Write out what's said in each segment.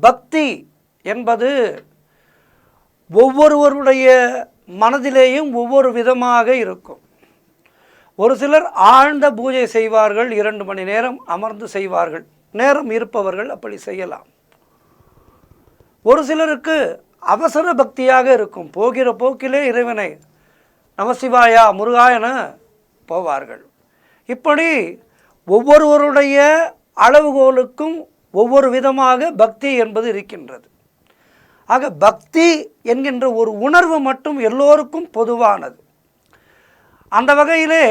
பக்தி என்பது ஒவ்வொருவருடைய மனதிலேயும் ஒவ்வொரு விதமாக இருக்கும். ஒரு சிலர் ஆழ்ந்த பூஜை செய்வார்கள், 2 மணி நேரம் அமர்ந்து செய்வார்கள். நேரம் இருப்பவர்கள் அப்படி செய்யலாம். ஒரு சிலருக்கு அவசர பக்தியாக இருக்கும். போகிற போக்கிலே இறைவனை நமசிவாயா முருகாயன போவார்கள். இப்படி ஒவ்வொருவருடைய அளவுகோலுக்கும் ஒவ்வொரு விதமாக பக்தி என்பது இருக்கின்றது. ஆக பக்தி என்கின்ற ஒரு உணர்வு மட்டும் எல்லோருக்கும் பொதுவானது. அந்த வகையிலே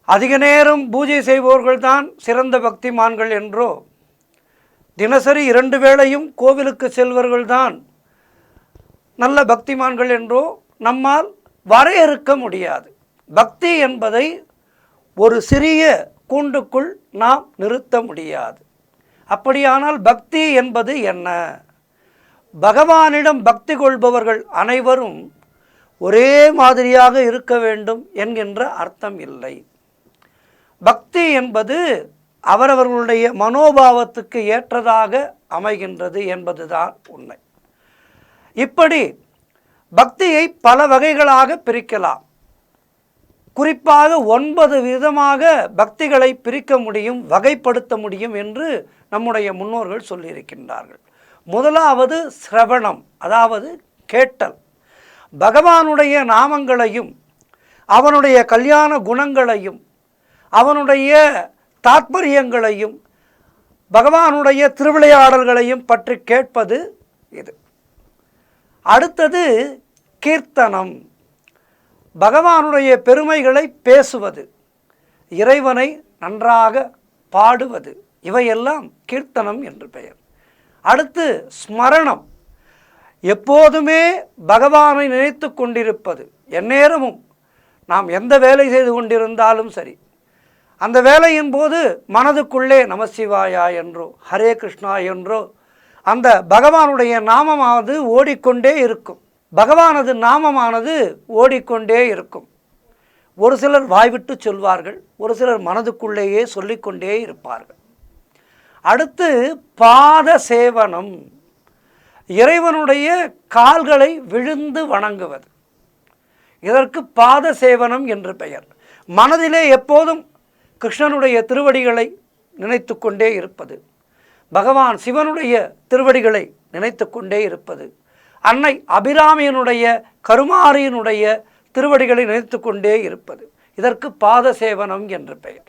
அதிக நேரம் பூஜை செய்பவர்கள்தான் சிறந்த பக்திமான்கள் என்றோ, தினசரி 2 வேளையும் கோவிலுக்கு செல்வர்கள்தான் நல்ல பக்திமான்கள் என்றோ நம்மால் வரையறுக்க முடியாது. பக்தி என்பதை ஒரு சிறிய கூண்டுக்குள் நாம் நிறுத்த முடியாது. அப்படியானால் பக்தி என்பது என்ன? பகவானிடம் பக்தி கொள்பவர்கள் அனைவரும் ஒரே மாதிரியாக இருக்க வேண்டும் என்கின்ற அர்த்தம் இல்லை. பக்தி என்பது அவரவர்களுடைய மனோபாவத்துக்கு ஏற்றதாக அமைகின்றது என்பதுதான் உண்மை. இப்படி பக்தியை பல வகைகளாக பிரிக்கலாம். குறிப்பாக 9 விதமாக பக்திகளை பிரிக்க முடியும், வகைப்படுத்த முடியும் என்று நம்முடைய முன்னோர்கள் சொல்லியிருக்கின்றார்கள். முதலாவது சிரவணம், அதாவது கேட்டல். பகவானுடைய நாமங்களையும் அவனுடைய கல்யாண குணங்களையும் அவனுடைய தாத்பரியங்களையும் பகவானுடைய திருவிளையாடல்களையும் பற்றி கேட்பது இது. அடுத்தது கீர்த்தனம், பகவானுடைய பெருமைகளை பேசுவது, இறைவனை நன்றாக பாடுவது, இவையெல்லாம் கீர்த்தனம் என்று பெயர். அடுத்து ஸ்மரணம், எப்போதுமே பகவானை நினைத்து கொண்டிருப்பது. எந்நேரமும் நாம் எந்த வேலை செய்து கொண்டிருந்தாலும் சரி, அந்த வேலையின் போது மனதுக்குள்ளே நமசிவாயா என்றோ ஹரே கிருஷ்ணா என்றோ அந்த பகவானுடைய நாமமானது ஓடிக்கொண்டே இருக்கும். பகவானது நாமமானது ஓடிக்கொண்டே இருக்கும். ஒரு சிலர் வாய்விட்டு சொல்வார்கள், ஒரு சிலர் மனதுக்குள்ளேயே சொல்லிக்கொண்டே இருப்பார்கள். அடுத்து பாத சேவனம், இறைவனுடைய கால்களை விழுந்து வணங்குவது. இதற்கு பாத சேவனம் என்று பெயர். மனதிலே எப்போதும் கிருஷ்ணனுடைய திருவடிகளை நினைத்து கொண்டே இருப்பது, பகவான் சிவனுடைய திருவடிகளை நினைத்து கொண்டே இருப்பது, அன்னை அபிராமியனுடைய கருமாரியினுடைய திருவடிகளை நினைத்து கொண்டே இருப்பது, இதற்கு பாத சேவனம் என்று பெயர்.